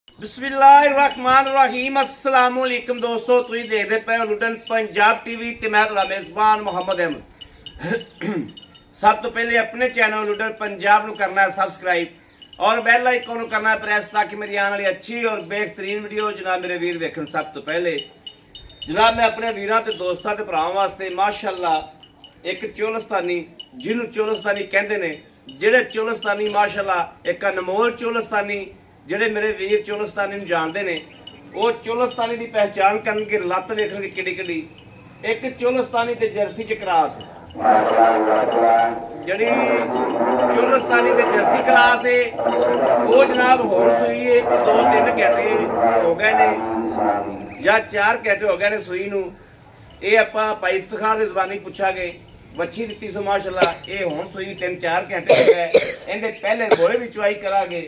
बिस्मिल्लाहिर्रहमानिर्रहीम अस्सलाम वालेकुम दोस्तों, तुम देखते पे लुटन पंजाब टीवी ते मैं तुहाडा मेज़बान मोहम्मद अहमद। सब तो पहले अपने चैनल लुटन पंजाब नूं करना है सबसक्राइब और बैल आइकन नूं करना है प्रेस ताकि मेरी आने वाली अच्छी और बेहतरीन वीडियो जनाब मेरे वीर देखन। सब तो पहले जनाब मैं अपने वीरां ते दोस्तां ते भरावां वास्ते माशाअल्लाह एक चोलस्तानी जिन्होंने चोलस्तानी कहते ने, जेड़े चोलस्तानी माशाअल्लाह एक अनमोल चोलस्तानी ਜਿਹੜੇ मेरे वीर चोलस्तानी ਨੂੰ ਜਾਣਦੇ ਨੇ, ਉਹ चोलस्तानी ਦੀ ਪਹਿਚਾਣ ਕਰਨਗੇ। ਲੱਤ ਵੇਖਣਗੇ ਕਿੱਡੀ ਕਿੱਡੀ, ਇੱਕ चोलस्तानी ਤੇ ਜਰਸੀ ਚ ਕਰਾਸ ਜਿਹੜੀ चोलस्तानी ਤੇ ਜਰਸੀ ਕਰਾਸ ਹੈ ਉਹ ਜਨਾਬ ਹੋਰ ਸੂਈ ਹੈ ਕਿ 2-3 ਘੰਟੇ ਹੋ ਗਏ ਨੇ ਜਾਂ 4 ਘੰਟੇ ਹੋ ਗਏ ਨੇ ਸੂਈ ਨੂੰ। ਇਹ ਆਪਾਂ ਭਾਈ ਇਫਤਖਾਰ ਦੀ ਜ਼ੁਬਾਨੀ ਪੁੱਛਾਂਗੇ। ਵੱਛੀ ਦਿੱਤੀ ਸੋ ਮਾਸ਼ਾਅੱਲਾ, ਇਹ ਹੁਣ ਸੂਈ 3-4 ਘੰਟੇ ਹੋ ਗਏ। ਇਹਦੇ ਪਹਿਲੇ ਘੋੜੇ ਦੀ ਚੁਆਈ ਕਰਾਂਗੇ।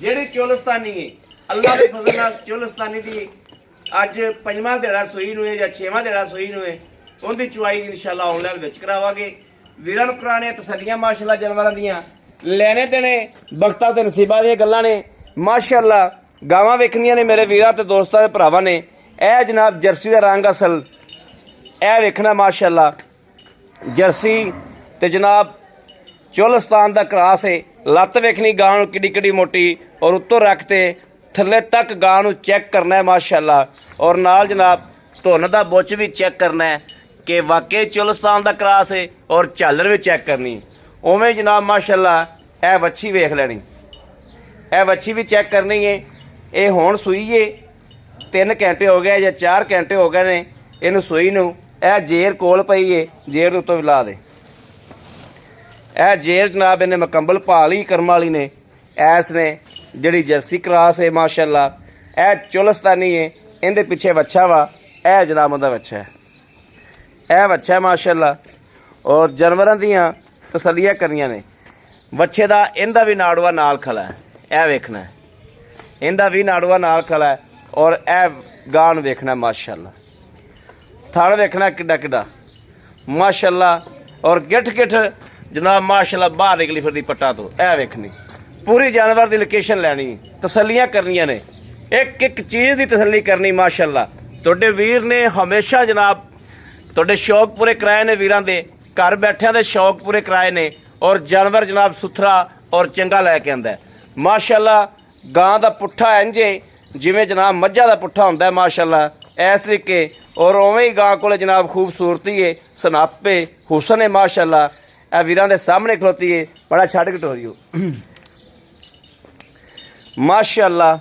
ਜਿਹੜੀ चोलस्तानी है अल्लाह के फजल नाल चोलस्तानी दी अज 5वां दिहाड़ा सूई नूं है या 6वां दिहाड़ा सूई नूं है, उनकी चुआई इंशाअल्लाह ऑनलाइन विच करावांगे। वीरां नूं कराने तसल्लियां माशाअल्लाह जानवरां दियां लेने देने बख्तां ते नसीबां दियां गल्लां ने माशाअल्लाह। गावां वेखणियां ने मेरे वीरां ते दोस्तां ते भरावां ने। ए जनाब जर्सी दा रंग असल ए वेखना माशाअल्लाह जर्सी ते जनाब चोलस्तान दा क्रास है। लत्त वेखनी गां नूं किड्डी किड्डी मोटी और उत्तों रख के थल्ले तक गां नूं चैक करना है माशाअल्लाह। और नाल जनाब धुन दा बुच भी चैक करना है कि वाकई चोलस्तान दा क्रास है और झालर भी चैक करनी। उवें जनाब माशाअल्लाह ए वच्छी वेख लैनी, ए वच्छी भी चैक करनी है। ये हुण सूई है 3 घंटे हो गए या 4 घंटे हो गए ने इनू सूई नूं। ए जेर कोल पई है, जेर उत्तों भी ला दे। ए जेर जनाब इन्हें मुकम्मल भाल ही करम वाली ने। ऐस ने जिहड़ी जर्सी क्रास है माशाअल्लाह, ए चोलस्तानी है। इहदे पिछे वच्छा वा, ए जनाब उहदा वच्छा है, ए वच्छा है माशाअल्लाह। और जानवरां दियां तसल्लियां करियां ने। वच्छे दा इहदा भी नाड़ुआ नाल खला है, ए वेखना है, इहदा भी नाड़ुआ नाल खला है। और ए गां नूं वेखना माशाअल्लाह, थण वेखना किड्डा किड्डा माशाअल्लाह। और गिठ गिठ जनाब माशाअल्लाह बाहर निकली फिरदी पट्टा तो। ए वेखनी पूरी जानवर की लोकेशन लैनी, तसल्लियां करनियां ने, एक एक चीज़ की तसल्ली करनी माशाअल्लाह। तुहाडे वीर ने हमेशा जनाब तुहाडे शौक पूरे कराए ने, वीरां दे घर बैठिਆਂ दे शौक पूरे कराए ने। और जानवर जनाब सुथरा और चंगा लैके आंदा है माशाअल्लाह। गां दा पुट्ठा इंजे जिवें जनाब मझां दा पुट्ठा हुंदा है माशाअल्लाह, इस तरीके। और उवें ही गां कोल जनाब खूबसूरती है, सनापे हुसन है माशाअल्लाह। ए वीरां दे सामने खलोती है, बड़ा छड़ कटोरियो माशाअल्लाह।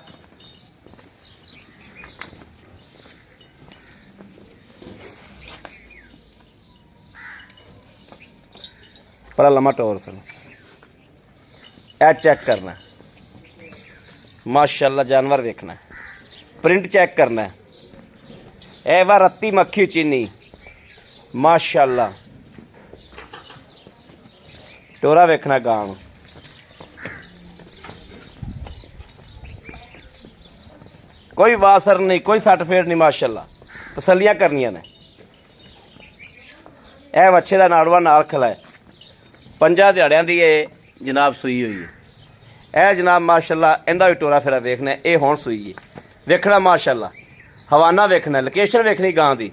बड़ा लम्मा टोर सन, ए चेक करना माशाअल्लाह। जानवर देखना, प्रिंट चेक करना है। ए वा रत्ती मक्खी चीनी माशाअल्लाह। टोरा वेखना गां, कोई वासर नहीं, कोई सट फेट नहीं माशाअल्लाह। तसल्लियां करनियां ने। ए वच्छे दा नाड़ुआ नाल खला है, 5 दिहाड़ियां दी ये जनाब सूई हुई है। ए जनाब माशाअल्लाह इहदा भी टोरा फेरा वेखना है। ये हुण सूई है, वेखना माशाअल्लाह। हवाना वेखना, लोकेशन वेखनी गां दी,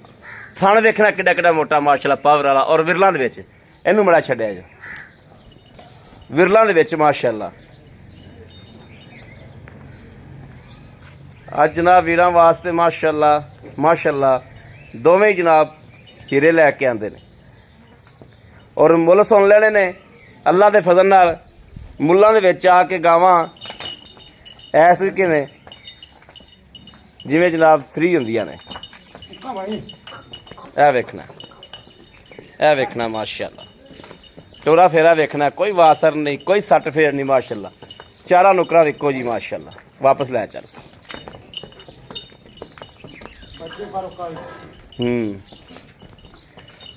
थण वेखना किड्डा किड्डा मोटा माशाअल्लाह पावर वाला। और विरलां दे विच इहनूं बड़ा छड्डिया जो विरलां दे विच माशाअल्लाह। अज जनाब वीरां वास्ते माशाअल्लाह माशाअल्लाह दोवें जनाब हीरे लैके आंदे ने। और मुੱਲ सुन लेने ने अल्लाह के फजल नाल। मुल्लां दे विच आके गावां ऐस तरीके ने जिवें जनाब फ्री हुंदियां ने। ए वेखना, ए वेखना माशाअल्लाह। टोरा फेरा वेखना, कोई वासर नहीं, कोई सट फेर नहीं माशाअल्लाह। चारा नुकरा इक्को जी माशाअल्लाह। वापस लै चल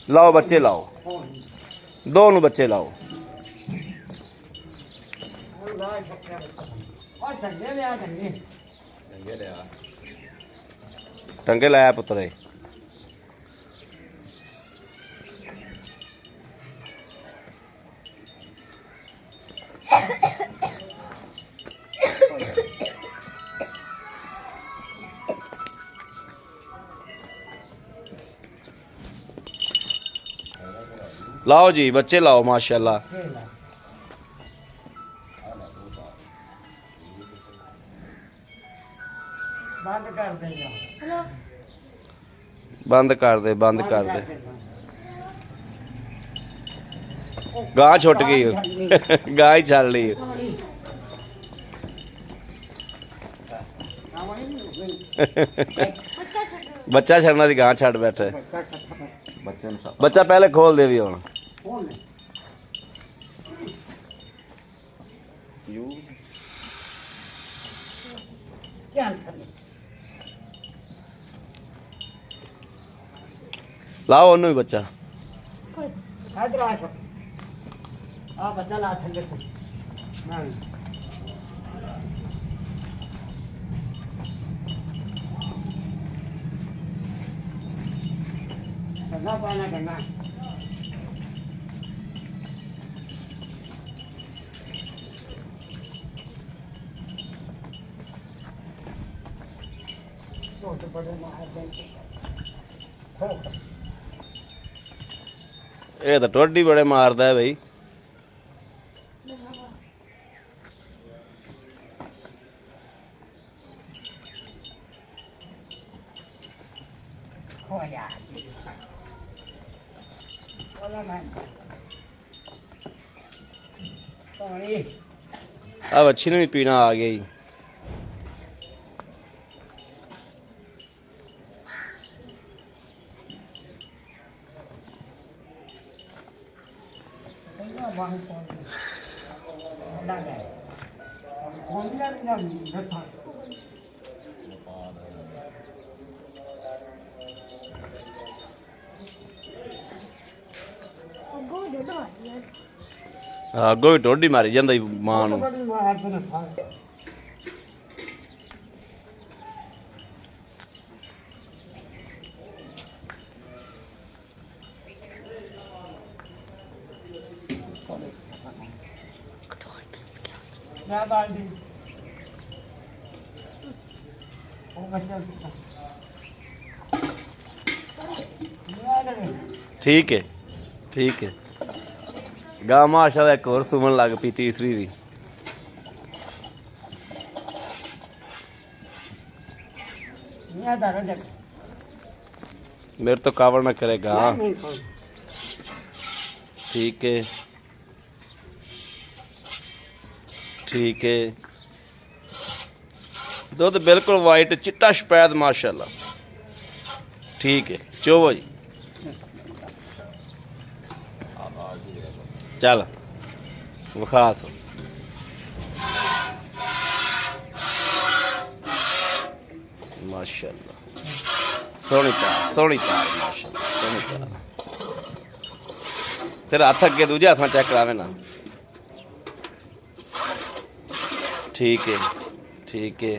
लाओ बच्चे लाओ, 2 नूं बच्चे लाओ। टंगे लाया पुत्रे। लाओ जी बच्चे लाओ माशाल्लाह। बंद कर देगा। बंद कर दे बंद कर दे। गां छुट गई गां ही छड़ ली। बच्चा छड़ना दी गां छड़ बैठे। बच्चा पहले खोल दे भी हुण। लाओ ओनू भी बच्चा। इधर आ सब आ बच्चा ला थल्ले को नहीं करना पाना करना तो बड़े मार देंगे हो ये तो टोडी बड़े मारदा है भाई। हो यार बोला मैं पानी अब अच्छी ने भी पीना आ गया ही। बाहर पहुंच ना गए कौन ना बैठा अगों भी टोडी मारी जांदा मां नूं। क्या बात है वो बच्चा ठीक है ठीक है। गां माशाल्लाह एक और सुमन लग पी तीसरी भी। मेरे तो कावड़ ना करेगा। ठीक है ठीक है। दुध बिल्कुल वाइट चिट्टा सफेद माशाल्लाह। ठीक है चोवो जी चल विखास माशाल्लाह सोहनी तार माशाल्लाह सोहनी तार। तेरा हथ अगे दूजे हाथ चेक करावे ना। ठीक है ठीक है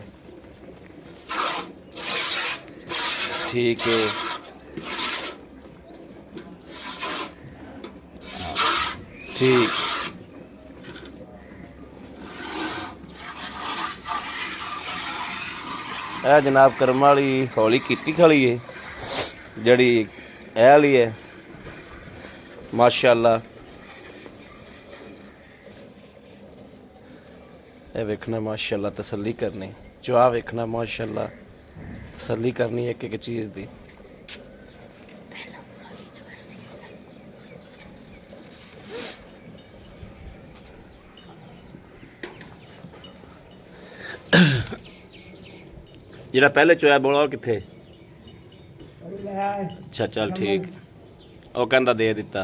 ठीक है ठीक। ਇਹ जनाब करम वाली हौली की खली है जड़ी ए वाली है माशाल्लाह। ये वेखना माशाल्लाह तसल्ली करनी चुआ वेखना माशाल्लाह तसल्ली करनी एक एक चीज़ दी। जरा पहले चोया बोला किथे। अच्छा चल ठीक वो कहता दे दिता।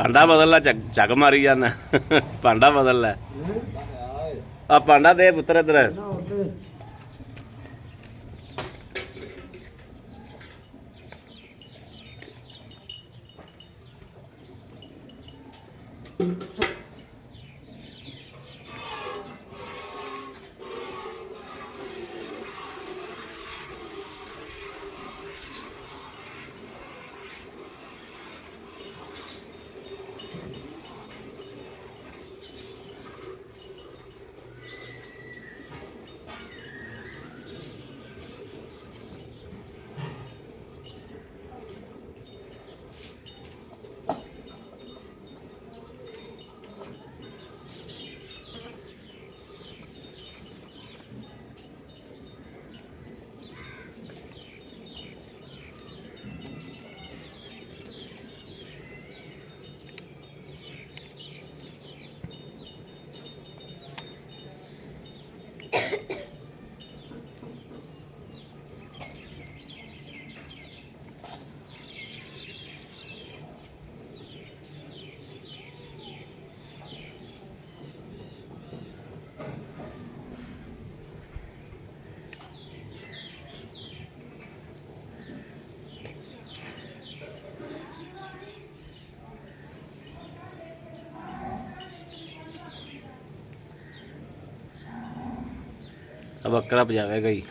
भांडा बदल ला, झग मारी जाना। भांडा बदल ला। आ भांडा दे पुत्र इधर। ना होते अब बकरा बजावेगा ही।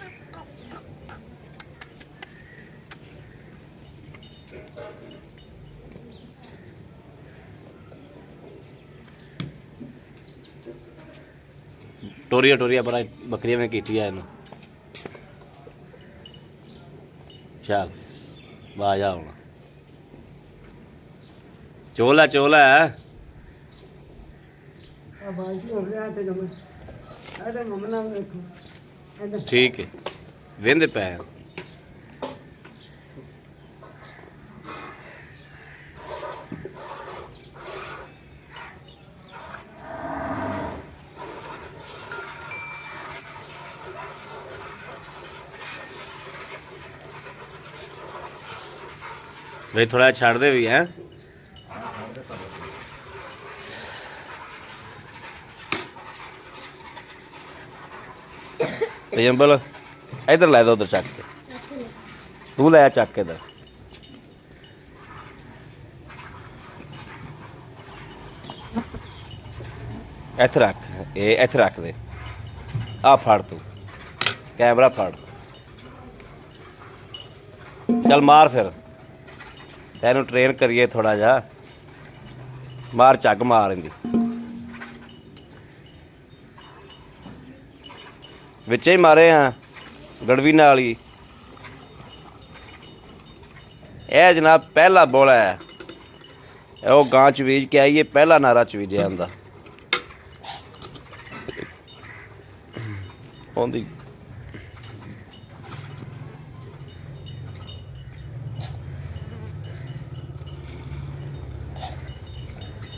टोरिया टोरिया पर बकरिया में की है इन्हों। चल बाजा होना चोला चोला है। अब बाजी हो गया तो नमस अरे ममना देखो ऐसे ठीक है वेंदे पे हैं। भाई थोड़ा छाड़ दे भी हैं। तजम्बल इधर लै दो, उधर चक के तू लै चक के इधर। इत्थे रख, इत्थे रख दे। आ फड़ तू कैमरा फड़। चल मार फिर तेनू ट्रेन करिए थोड़ा जा। मार झग मार इंदी विचे ही मारे हाँ गड़वी नाल ही। यह जनाब पहला बोला है, वो गां चवीज के आई है, पहला नारा चवीजे आंदा आंदी।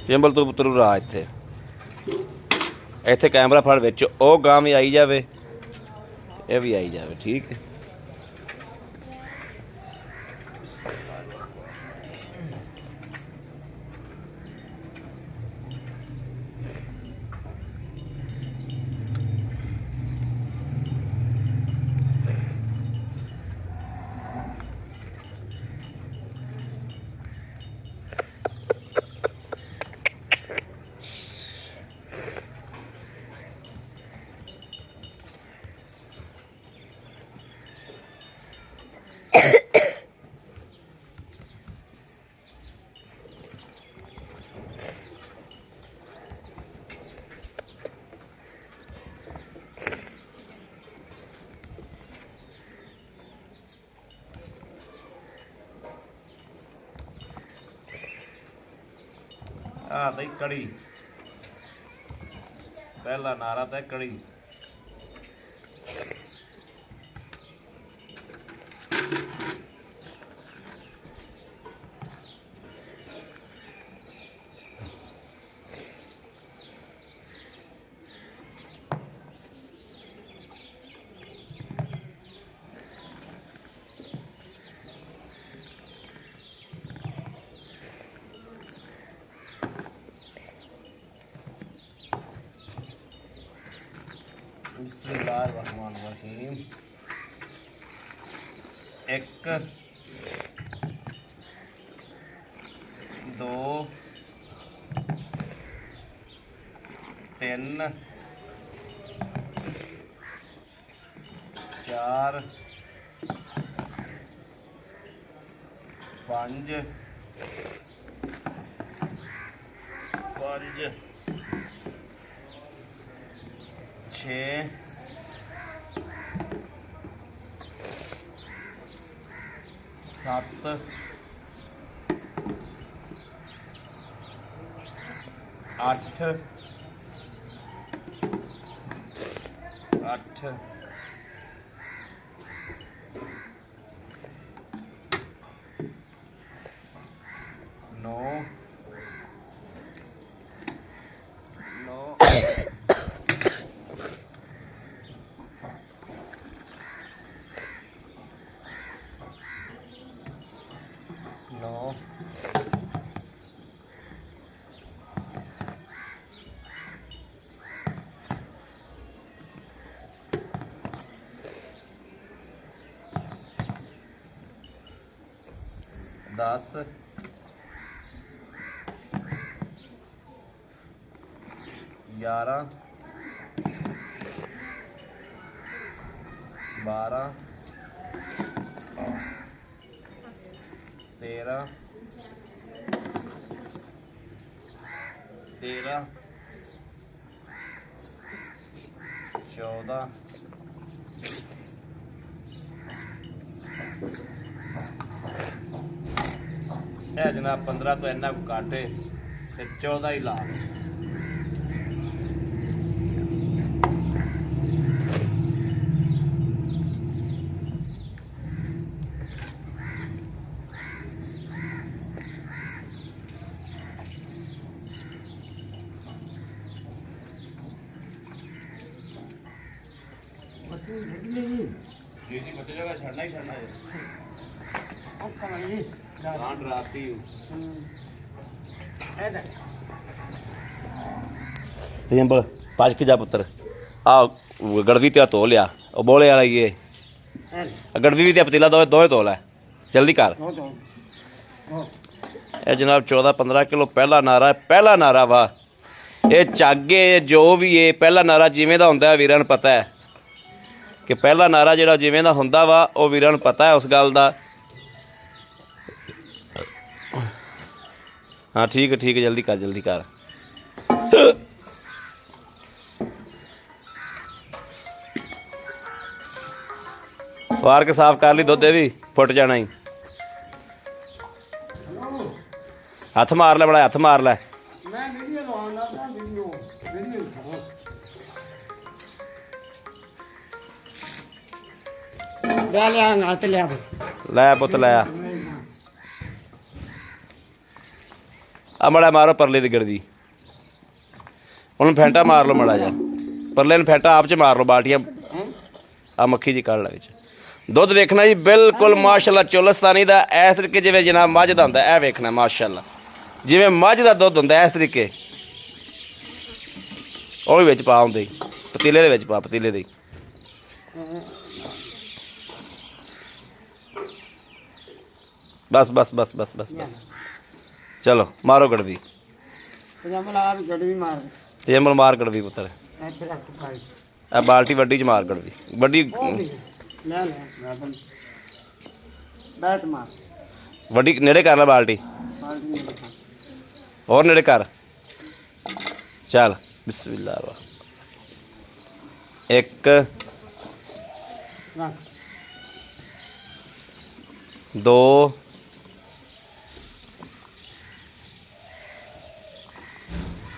चिंबल तू पुत्रू रहा इत्थे, इत्थे कैमरा फड़ विच ओ गां भी आई जावे, ये भी आई जावे। ठीक है हाँ कड़ी पहला नारा था कड़ी। बिस्मिल्लाहिर्रहमानिर्रहीम। 1 2 3 4 5 6 7 8 9 10 11 12 13 14 ਇਹ ਜਨਾਬ 15 ਤੋਂ ਇੰਨਾ ਕੁ ਕਾਟੇ ਤੇ 14 ਹੀ ਲਾ जी जी बच्चे जगह छड़ना ही छड़ना है गांड राती तेंबल पाज के जा पुत्र आ गड़वी ते धो लिया ओ बोले वाला ये गड़वी भी ते पतीला दो धो लै जल्दी कर ए जनाब 14-15 किलो पहला नारा वाह ये चागे जो भी है पहला नारा जिवें दा हुंदा है वीरां नूं पता है कि पहला नारा जिहड़ा जिवें दा हुंदा वा ओ वीरां नूं पता है उस गल दा। हाँ ठीक है जल्दी कर सवार के साफ कर ली दुध भी फुट जाना ही हथ मार ले बड़ा हथ मार ले लै पुत लै आ मड़ा मारो परले दी गड़वी उन्हें फैंटा मार लो मड़ा जा परले ने फैंटा आप च मार लो बाल्टियां आ मक्खी जी कड़ ला दुध वेखना जी बिल्कुल माशाल्लाह चोलस्तानी दा इस तरीके जिवें जनाब मझ दा हुंदा ऐ वेखना माशाल्लाह जिवें मझ दा दुध हुंदा इस तरीके ਉਹ ਵੀ ਵਿੱਚ ਪਾ ਹੁੰਦੇ ਪਤੀਲੇ ਦੇ ਵਿੱਚ ਪਾ ਪਤੀਲੇ ਦੇ बस चलो मारो गड़वी तेंबल मार गड़वी पुत्र ए बाल्टी वड्डी च मार गड़वी वड्डी वड्डी नेड़े कर ला बाल्टी और नेड़े कर चल बिस्मिल्लाह 1 2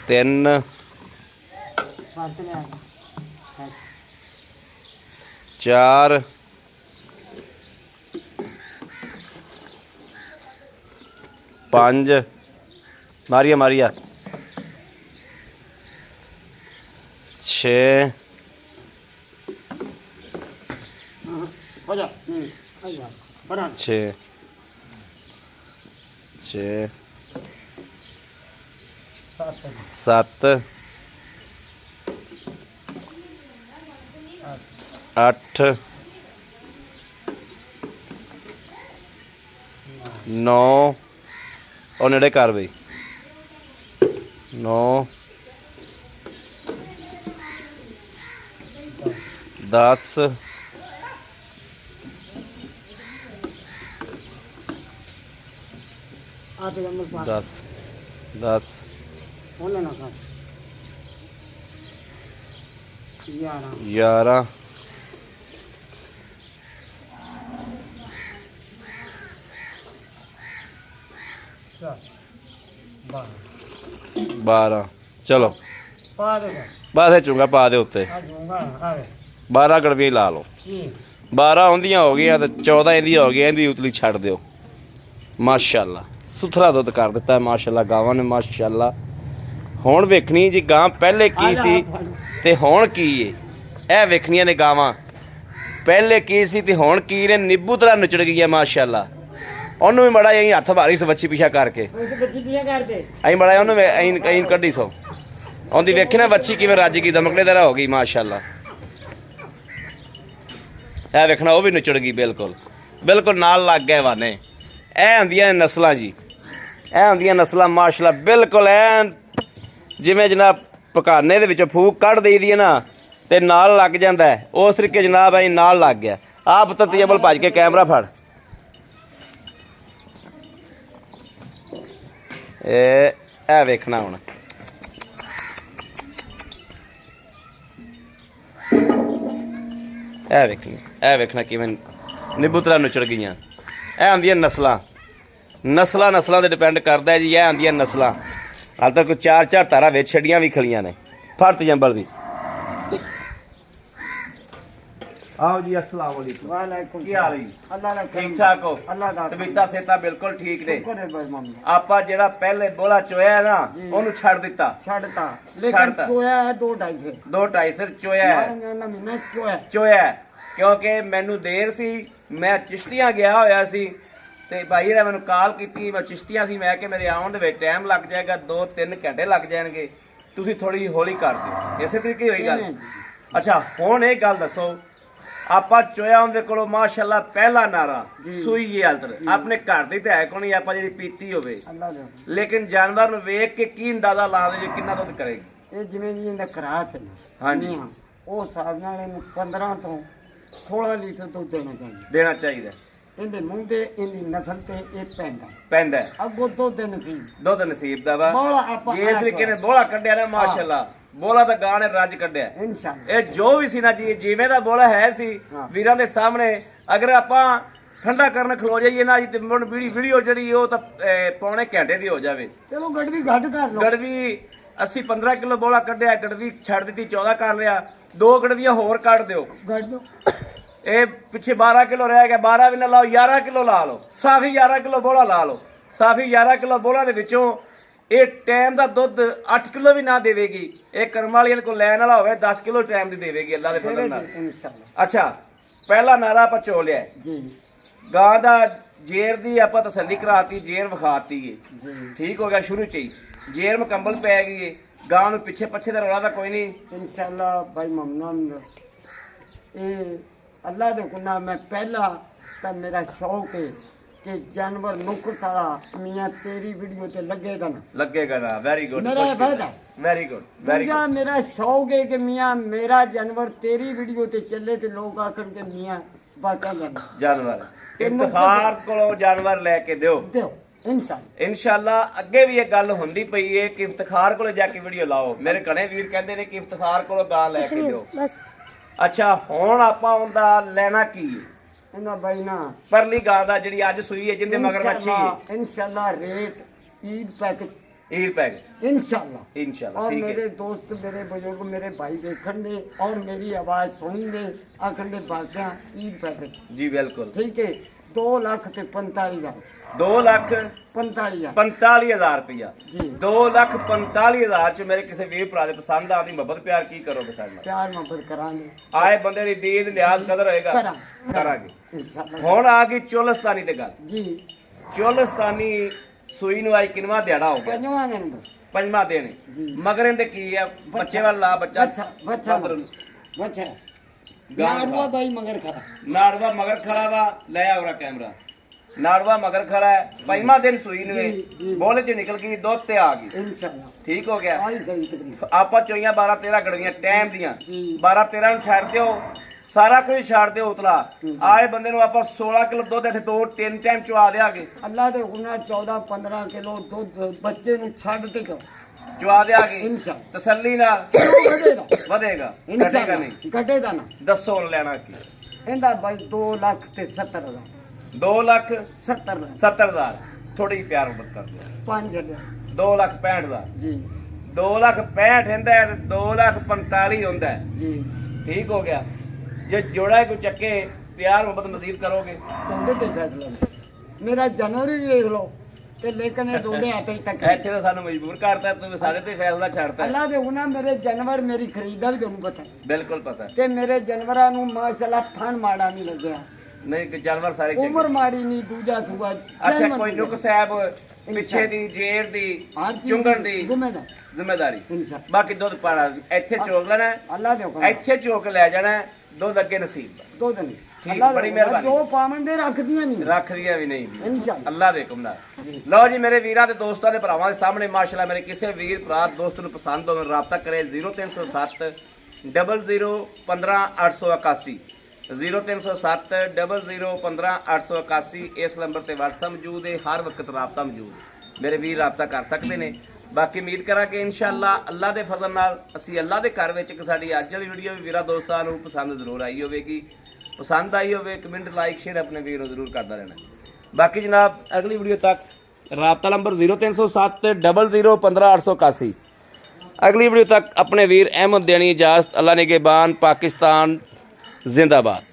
3 4 5 मारिया 6 7 8 9 ਉਹ ਨੇੜੇ ਕਰ ਬਈ 9 10 आते नंबर 10 10 होने ना कर 11 11 12 ਚਲੋ पा देगा ਬਸ ਇਹ ਚੁੰਗਾ ਪਾ ਦੇ ਉੱਤੇ आ दूंगा अरे 12 ਗੜਵੀਆਂ ਲਾ ਲਓ जी 12 ਹੁੰਦੀਆਂ ਹੋ ਗਈਆਂ ਤੇ 14 ਇਹਦੀ ਹੋ ਗਈ ਇਹਦੀ ਉਤਲੀ ਛੱਡ ਦਿਓ ਮਾਸ਼ਾਅੱਲਾ ਸੁਥਰਾ ਦੁੱਧ ਕਰ ਦਿੱਤਾ ਮਾਸ਼ਾਅੱਲਾ ਗਾਵਾਂ ਨੇ ਮਾਸ਼ਾਅੱਲਾ ਹੁਣ ਵੇਖਣੀ ਜੀ ਗਾਂ ਪਹਿਲੇ ਕੀ ਸੀ ਤੇ ਹੁਣ ਕੀ ਏ ਇਹ ਵੇਖਣੀਆਂ ਨੇ ਗਾਵਾਂ ਪਹਿਲੇ ਕੀ ਸੀ ਤੇ ਹੁਣ ਕੀ ਨੇ ਨਿੱਬੂ ਤਰ੍ਹਾਂ ਨੁਚੜ ਗਈਆਂ ਮਾਸ਼ਾਅੱਲਾ ਉਹਨੂੰ ਵੀ ਮੜਾ ਐਂ ਹੱਥ ਭਾਰੀ ਸੋ ਬੱਚੀ ਪਿਛਾ ਕਰਕੇ उसे बच्ची दिया कर दे ਐਂ ਮੜਾ ਉਹਨੂੰ ਐਂ ਕੱਢੀ ਸੋ ਉਹਦੀ ਵੇਖੀ ਨਾ ਬੱਚੀ ਕਿਵੇਂ ਰੱਜ ਗਈ ਦਮਕਲੇ ਤਰ੍ਹਾਂ ਹੋ ਗਈ ਮਾਸ਼ਾਅੱਲਾ ਇਹ ਵੇਖਣਾ ਉਹ ਵੀ ਨੁਚੜ ਗਈ ਬਿਲਕੁਲ ਬਿਲਕੁਲ ਨਾਲ ਲੱਗ ਗਏ ਵਾਨੇ ਇਹ ਹੁੰਦੀਆਂ ਨੇ ਨਸਲਾਂ ਜੀ ਇਹ ਹੁੰਦੀਆਂ ਨਸਲਾਂ ਮਾਸ਼ਾਅੱਲਾ ਬਿਲਕੁਲ ਐ ਜਿਵੇਂ ਜਨਾਬ ਪਕਾਨੇ ਦੇ ਵਿੱਚੋਂ ਫੂਕ ਕੱਢ ਦੇਈਦੀ ਹੈ ਨਾ ਤੇ ਨਾਲ ਲੱਗ ਜਾਂਦਾ ਹੈ ਉਸ ਤਰੀਕੇ ਜਨਾਬ ਐ ਨਾਲ ਲੱਗ ਗਿਆ ਆਪ ਤਾਂ ਤੀਬਲ ਭੱਜ ਕੇ ਕੈਮਰਾ ਫੜ ਇਹ ਵੇਖਣਾ ਹੁਣ ਇਹ ਵੇਖਣਾ ਕਿਵੇਂ ਨਿਬੂਤਰਾ ਨੁਚੜ ਗਈਆਂ ਇਹ ਹੁੰਦੀਆਂ ਨਸਲਾਂ ਨਸਲਾਂ ਤੇ ਡਿਪੈਂਡ ਕਰਦਾ ਹੈ ਜੀ ਇਹ ਹੁੰਦੀਆਂ ਨਸਲਾਂ ਹਾਲ ਤੱਕ 4 ਧਾਰਾਂ ਵਿੱਚ ਛੱਡੀਆਂ ਵੀ ਖਲੀਆਂ ਨੇ ਫਰਤ ਜੰਬਲ ਦੀ आओ जी अस्सलाम वालेकुम वालेकुम ਕੀ ਹਾਲ ਹੈ ਜੀ अल्लाह का ਠੀਕ ਠਾਕ ਹੋ अल्लाह का ਤਬੀਤਾ ਸੇਤਾ ਬਿਲਕੁਲ ਠੀਕ ਨੇ शुक्र है भाई मामला ਆਪਾਂ ਜਿਹੜਾ ਪਹਿਲੇ ਬੋਲਾ ਚੋਇਆ ਨਾ ਜੀ। ਉਹਨੂੰ ਛੱਡ ਦਿੱਤਾ छड़ता लेकिन छड़ता। चोया है 2-2.5 से 2-2.5 ਸਿਰ ਚੋਇਆ ਹੈ ना महीना चोया ਚੋਇਆ ਹੈ। ਕਿਉਂਕਿ ਮੈਨੂੰ ਦੇਰ ਸੀ ਮੈਂ ਚਿਸ਼ਤੀਆਂ ਗਿਆ ਹੋਇਆ ਸੀ ਤੇ ਭਾਈ ਨੇ ਮੈਨੂੰ ਕਾਲ ਕੀਤੀ ਮੈਂ ਚਿਸ਼ਤੀਆਂ ਸੀ ਮੈਂ ਕਿ ਮੇਰੇ ਆਉਣ ਦੇ ਵਿੱਚ ਟਾਈਮ ਲੱਗ ਜਾਏਗਾ 2-3 ਘੰਟੇ ਲੱਗ ਜਾਣਗੇ ਤੁਸੀਂ ਥੋੜੀ ਹੌਲੀ ਕਰ ਦਿਓ ਇਸੇ ਤਰੀਕੇ ਹੋਈ ਗੱਲ ਅੱਛਾ ਹੁਣ ਇਹ ਗੱਲ ਦੱਸੋ ਆਪਾਂ ਚੋਇਆ ਉਹਦੇ ਕੋਲੋਂ ਮਾਸ਼ਾਅੱਲਾ ਪਹਿਲਾ ਨਾਰਾ ਜੀ। ਸੂਈ ਇਹ ਹਾਲਤ ਆਪਣੇ ਘਰ ਦੀ ਤੇ ਹੈ ਕੋਈ ਨਹੀਂ ਆਪਾਂ ਜਿਹੜੀ ਪੀਤੀ ਹੋਵੇ अल्लाह दे ਲੇਕਿਨ ਜਾਨਵਰ ਨੂੰ ਵੇਖ ਕੇ ਕੀ ਅੰਦਾਜ਼ਾ ਲਾ ਦੇ ਕਿੰਨਾ ਦੁੱਧ ਕਰੇਗੀ ਇਹ ਜਿਵੇਂ ਜੀ ਇਹਦਾ ਕਰਾਸ ਹੈ ਹਾਂਜੀ। ਉਹ ਹਿਸਾਬ ਨਾਲ ਇਹਨੂੰ 15 ਤੋਂ 16 ਲੀਟਰ ਦੁੱਧ ਦੇਣਾ ਚਾਹੀਦਾ ਦੇਣਾ ਚਾਹੀਦਾ ਇਹਦੇ ਮੂੰਹ ਤੇ ਇਹਦੀ ਨਸਲ ਤੇ ਇਹ ਪੈਂਦਾ ਪੈਂਦਾ ਹੈ। ਅੱਗੋਂ ਦੁੱਧ ਦੇ ਨਸੀਬ ਦੁੱਧ ਨਸੀਬ ਦਾ ਵਾ ਬੋਲਾ ਆਪਾਂ ਜੇ ਇਸ ਤਰੀਕੇ ਨੇ ਬੋਲਾ ਕੱਢਿਆ ਨਾ ਮਾਸ਼ਾਅੱਲਾ ਬੋਲਾ ਤਾਂ ਗਾਂ ਨੇ ਰੱਜ ਕੱਢਿਆ ਇਨਸ਼ਾਅੱਲਾ ਇਹ ਜੋ ਵੀ ਸੀ ਨਾ ਜੀ ਜਿਵੇਂ ਦਾ ਬੋਲਾ ਹੈ ਸੀ ਹਾਂ। ਵੀਰਾਂ ਦੇ ਸਾਹਮਣੇ ਅਗਰ ਆਪਾਂ ਠੰਡਾ ਕਰਨ ਖਲੋ ਜਾਈਏ ਨਾ ਜੀ ਤੇ ਹੁਣ ਵੀਡੀਓ ਜਿਹੜੀ ਉਹ ਤਾਂ ਪੌਣੇ ਘੰਟੇ ਦੀ ਹੋ ਜਾਵੇ ਚਲੋ ਗੜਵੀ ਘੱਟ ਕਰ ਲਓ ਗੜਵੀ 80-15 ਕਿਲੋ ਬੋਲਾ ਕੱਢਿਆ ਗੜਵੀ ਛੱਡ ਦਿੱਤੀ 14 ਕਰ ਲਿਆ 2 ਗੜਵੀਆਂ ਹੋਰ ਕੱਢ ਦਿਓ ਘੱਟ ਦੋ ਇਹ ਪਿੱਛੇ 12 ਕਿਲੋ ਰਹਿ ਗਿਆ 12 ਵੀ ਨਾ ਲਾਓ 11 ਕਿਲੋ ਲਾ ਲਓ ਸਾਫੀ 11 ਕਿਲੋ ਬੋਲਾ ਲਾ ਲਓ ਸਾਫੀ 11 ਕਿਲੋ ਬੋਲਾ ਦੇ ਵਿੱਚੋਂ ਇਹ ਟਾਈਮ ਦਾ ਦੁੱਧ 8 ਕਿਲੋ ਵੀ ਨਾ ਦੇਵੇਗੀ ਇਹ ਕਰਮ ਵਾਲੀਆਂ ਕੋਲ ਲੈਣ ਵਾਲਾ ਹੋਵੇ 10 ਕਿਲੋ ਟਾਈਮ ਦੀ ਦੇਵੇਗੀ ਅੱਲਾ ਦੇ ਫਜ਼ਲ ਨਾਲ ਇਨਸ਼ਾਅੱਲਾ ਅੱਛਾ ਪਹਿਲਾ ਨਾਰਾ ਆਪਾਂ ਚੋ ਲਿਆ ਜੀ ਗਾਂ ਦਾ ਜੇਰ ਦੀ ਆਪਾਂ ਤਸੱਲੀ ਕਰਾਤੀ ਜੇਰ ਵਿਖਾਤੀ ਏ ਜੀ ਠੀਕ ਹੋ ਗਿਆ ਸ਼ੁਰੂ ਚ ਹੀ ਜੇਰ ਮੁਕੰਮਲ ਪੈ ਗਈ ਏ ਗਾਂ ਨੂੰ ਪਿੱਛੇ ਦਾ ਰੌਲਾ ਤਾਂ ਕੋਈ ਨਹੀਂ ਇਨਸ਼ਾਅੱਲਾ ਭਾਈ ਮਮਨੂਨ ਇਹ ਅੱਲਾ ਦੇ ਗੁਨਾਹ ਮੈਂ ਪਹਿਲਾ ਤਾਂ ਮੇਰਾ ਸ਼ੌਕ ਹੈ ਕਿ ਜਾਨਵਰ ਨੁਕਸ ਵਾਲਾ ਮੀਆਂ ਤੇਰੀ ਵੀਡੀਓ ਤੇ ਲੱਗੇਗਾ ਨਾ ਲੱਗੇਗਾ ਨਾ ਵੈਰੀ ਗੁੱਡ ਮੇਰਾ ਇਹ ਫਾਇਦਾ ਵੈਰੀ ਗੁੱਡ ਵੈਰੀ ਦੂਜਾ ਗੁੱਡ ਮੇਰਾ ਸ਼ੌਕ ਹੈ ਕਿ ਮੀਆਂ ਮੇਰਾ ਜਾਨਵਰ ਤੇਰੀ ਵੀਡੀਓ ਤੇ ਚੱਲੇ ਤੇ ਲੋਕ ਆਖਣ ਕਿ ਮੀਆਂ ਬਾਕਾ ਜਾਨਵਰ ਇਫਤਖਾਰ ਕੋਲੋਂ ਜਾਨਵਰ ਲੈ ਕੇ ਦਿਓ ਦਿਓ ਇਨਸ਼ਾਅੱਲਾ ਇਨਸ਼ਾਅੱਲਾ ਅੱਗੇ ਵੀ ਇਹ ਗੱਲ ਹੁੰਦੀ ਪਈ ਏ ਕਿ ਇਫਤਖਾਰ ਕੋਲ ਜਾ ਕੇ ਵੀਡੀਓ ਲਾਓ ਮੇਰੇ ਘਣੇ ਵੀਰ ਕਹਿੰਦੇ ਨੇ ਕਿ ਇਫਤਖਾਰ ਕੋਲੋਂ ਗਾਂ ਲੈ ਕੇ ਦਿਓ ਅੱਛਾ ਹੁਣ ਆਪਾਂ ਉਹਦਾ ਲੈਣਾ ਕੀ ਏ ਇਹਨਾਂ ਬਾਈ ਨਾ ਪਰਲੀ ਗਾਂ ਦਾ ਜਿਹੜੀ ਅੱਜ ਸੂਈ ਹੈ ਜਿੰਦੇ ਮਗਰ ਮੱਛੀ ਹੈ ਇਨਸ਼ਾਅੱਲਾ rate Eid package year peg इनशाला इंशाल्लाह और ठीक मेरे है दोस्त मेरे बुजुर्ग मेरे भाई देखन दे और मेरी आवाज सुन दे आखन दे बाकियां ईद पैकेट जी बिल्कुल ठीक है 2 लाख ते 45,000 2 ਲੱਖ 45,000 45,000 रुपया जी 2,45,000 ਚ ਮੇਰੇ ਕਿਸੇ ਵੀਰ ਭਰਾ ਦੇ ਪਸੰਦ ਆਦੀ ਮੁਹੱਬਤ ਪਿਆਰ ਕੀ ਕਰੋਗੇ ਸਾਡੇ ਨਾਲ प्यार मोहब्बत करांगे ਆਏ ਬੰਦੇ ਦੀ ਦੀਦ ਲਿਹਾਜ਼ ਕਦਰ ਹੋਏਗਾ करा ਕਰਾਂਗੇ इंशाल्लाह ਹੁਣ ਆ ਗਈ ਚੋਲਸਤਾਨੀ ਤੇ ਗੱਲ जी ਚੋਲਸਤਾਨੀ ਸੂਈ ਨੂੰ ਆਈ ਕਿੰਨਵਾ ਦਿਹਾੜਾ ਹੋ ਗਿਆ पंजवा दिन ਪੰਜਵਾਂ ਦਿਨ ਜੀ ਮਗਰ ਇਹਦੇ ਕੀ ਆ ਬੱਚੇ ਵਾਲਾ ਬੱਚਾ बच्चा बच्चा ਮਗਰ बच्चा ਨਾੜੂਆ ਬਾਈ ਮਗਰ ਖੜਾ ਨਾੜਵਾ ਮਗਰ ਖੜਾ ਵਾ, ਲੈ ਆਉਰਾ ਕੈਮਰਾ। ਨਾੜਵਾ ਮਗਰ ਖੜਾ ਹੈ, 5ਵਾਂ ਦਿਨ ਸੂਈ ਨੂੰ ਜੀ, ਜੀ। ਬੋਲੇ ਚ ਨਿਕਲ ਗਈ, ਦੁੱਧ ਤੇ ਆ ਗਈ। ਇਨਸ਼ਾਅੱਲਾ ਠੀਕ ਹੋ ਗਿਆ। ਆਈ ਗਈ ਤਕਰੀਬ ਆਪਾਂ ਚੋਈਆਂ 12 13 ਗੜੀਆਂ ਟਾਈਮ ਦੀਆਂ, ਜੀ। 12 13 ਨੂੰ ਛੱਡ ਦਿਓ, ਸਾਰਾ ਕੁਝ ਛੱਡ ਦਿਓ ਉਤਲਾ। ਆਏ ਬੰਦੇ ਨੂੰ ਆਪਾਂ 16 ਕਿਲੋ ਦੁੱਧ ਇੱਥੇ 2-3 ਟਾਈਮ ਚੁਆ ਦਿਆਂਗੇ, ਅੱਲਾ ਦੇ ਗੁਨਾਹ 14-15 ਕਿਲੋ ਦੁੱਧ ਬੱਚੇ ਨੂੰ ਛੱਡ ਤੇ ਚੋ ਚੁਆ ਦਿਆਂਗੇ ਇਨਸ਼ਾਅੱਲਾ ਤਸੱਲੀ ਨਾਲ। ਵਧੇਗਾ ਵਧੇਗਾ ਘਟੇਗਾ ਇਨਸ਼ਾਅੱਲਾ ਨਹੀਂ। ਘਟੇਗਾ ਨਾ। ਦੱਸੋ ਹੁਣ ਲੈਣਾ ਕੀ? ਇਹਦਾ ਬਾਈ 2,70,000 2,70,000 70,000 ਥੋੜੀ ਜਿਹੀ ਪਿਆਰ ਮੁਹੱਬਤ ਕਰ ਦਿਓ। 5 2,65,000 ਜੀ 2,65,000 ਹੁੰਦਾ ਹੈ, 2,45,000 ਹੁੰਦਾ ਹੈ। ਜੀ ਠੀਕ ਹੋ ਗਿਆ। ਜੇ ਜੋੜਾ ਕੋਈ ਚੱਕੇ ਪਿਆਰ ਮੁਹੱਬਤ ਮਜ਼ੀਦ ਕਰੋਗੇ। ਤੁਹਾਡੇ ਤੇ ਫੈਸਲਾ ਨਹੀਂ। ਮੇਰਾ ਜਨਵਰੀ ਵੀ ਵੇਖ ਲਓ ਤੇ ਲੇਕਿਨ ਇਹ ਤੁਹਾਡੇ ਹੱਥ ਹੀ ਤੱਕ ਇੱਥੇ ਤਾਂ ਸਾਨੂੰ ਮਜਬੂਰ ਕਰਤਾ, ਤੂੰ ਸਾਡੇ ਤੇ ਫੈਸਲਾ ਛੱਡਤਾ। ਅੱਲਾ ਦੇ ਗੁਨਾਹ ਮੇਰੇ ਜਾਨਵਰ ਮੇਰੀ ਖਰੀਦਾ ਵੀ ਤੁਹਾਨੂੰ ਪਤਾ ਹੈ। ਬਿਲਕੁਲ ਪਤਾ ਤੇ ਮੇਰੇ ਜਾਨਵਰਾਂ ਨੂੰ ਮਾਸ਼ਾਅੱਲਾ ਥਣ ਮਾੜਾ ਨਹੀਂ ਲੱਗਿਆ, ਨਹੀਂ ਕਿ ਜਾਨਵਰ ਸਾਰੇ ਉਮਰ ਚੰਗੇ। ਮਾੜੀ ਨਹੀਂ, ਦੂਜਾ ਸੂਆ ਅੱਛਾ ਕੋਈ ਨੁਕ ਸਾਹਿਬ ਪਿੱਛੇ ਦੀ ਜੇਰ ਦੀ ਚੁੰਗਣ ਦੀ ਜ਼ਿੰਮੇਦਾਰ ਜ਼ਿੰਮੇਦਾਰੀ। ਇਨਸ਼ਾਅੱਲਾ ਬਾਕੀ ਦੁੱਧ ਪਾਣਾ ਇੱਥੇ ਚੋਕ ਲੈਣਾ ਹੈ, ਅੱਲਾ ਦੇ ਹੁਕਮ ਇੱਥੇ ਚੋਕ ਲੈ ਜਾਣਾ ਹੈ, ਦੁੱਧ ਅੱਗੇ ਨਸੀਬ ਹੈ। ਦੋ ਦਿਨ ਠੀਕ, ਅੱਲਾ ਦੇ ਬੜੀ ਹੁਕਮ, ਮਿਹਰਬਾਨੀ। ਜੋ ਪਾਵਨ ਦੇ ਰੱਖਦੀਆਂ ਨਹੀਂ ਰੱਖਦੀਆਂ ਵੀ ਨਹੀਂ। ਇਨਸ਼ਾਅੱਲਾ ਅੱਲਾ ਦੇ ਹੁਕਮ ਨਾਲ। ਜੀ। ਲਓ ਜੀ ਮੇਰੇ ਵੀਰਾਂ ਤੇ ਦੋਸਤਾਂ ਦੇ ਭਰਾਵਾਂ ਦੇ ਸਾਹਮਣੇ ਮਾਸ਼ਾਅੱਲਾ ਮੇਰੇ ਕਿਸੇ ਵੀਰ ਭਰਾ ਦੋਸਤ ਨੂੰ ਪਸੰਦ ਹੋਵੇ ਰਾਬਤਾ ਕਰੇ 0307 00 15 881 0307 00 15 881। ਇਸ ਨੰਬਰ ਤੇ WhatsApp ਮੌਜੂਦ ਹੈ, ਹਰ ਵਕਤ ਰਾਬਤਾ ਮੌਜੂਦ ਹੈ। ਮੇਰੇ ਵੀਰ ਰਾਬਤਾ ਕਰ ਸਕਦੇ ਨੇ। ਬਾਕੀ ਉਮੀਦ ਕਰਾਂ ਕਿ ਇਨਸ਼ਾਅੱਲਾ ਅੱਲਾ ਦੇ ਫਜ਼ਲ ਨਾਲ ਅਸੀਂ ਅੱਲਾ ਦੇ ਘਰ ਵਿੱਚ ਇੱਕ ਸਾਡੀ ਅੱਜ ਵਾਲੀ ਵੀਡੀਓ ਵੀ ਵੀਰਾਂ ਦੋਸਤਾਂ ਨੂੰ ਪਸੰਦ ਜ਼ਰੂਰ ਆਈ ਹੋਵੇਗੀ। ਪਸੰਦ ਆਈ ਹੋਵੇ ਕਮੈਂਟ ਲਾਈਕ ਸ਼ੇਅਰ ਆਪਣੇ ਵੀਰ ਨੂੰ ਜ਼ਰੂਰ ਕਰਦਾ ਰਹਿਣਾ। ਬਾਕੀ ਜਨਾਬ ਅਗਲੀ ਵੀਡੀਓ ਤੱਕ ਰਾਬਤਾ ਨੰਬਰ 0307 00 15 881। ਅਗਲੀ ਵੀਡੀਓ ਤੱਕ ਆਪਣੇ ਵੀਰ ਅਹਿਮਦ ਦੇਣੀ ਇਜਾਜ਼ਤ। ਅੱਲਾ ਨਿਗਹਿਬਾਨ। ਪਾਕਿस्तान जिंदाबाद।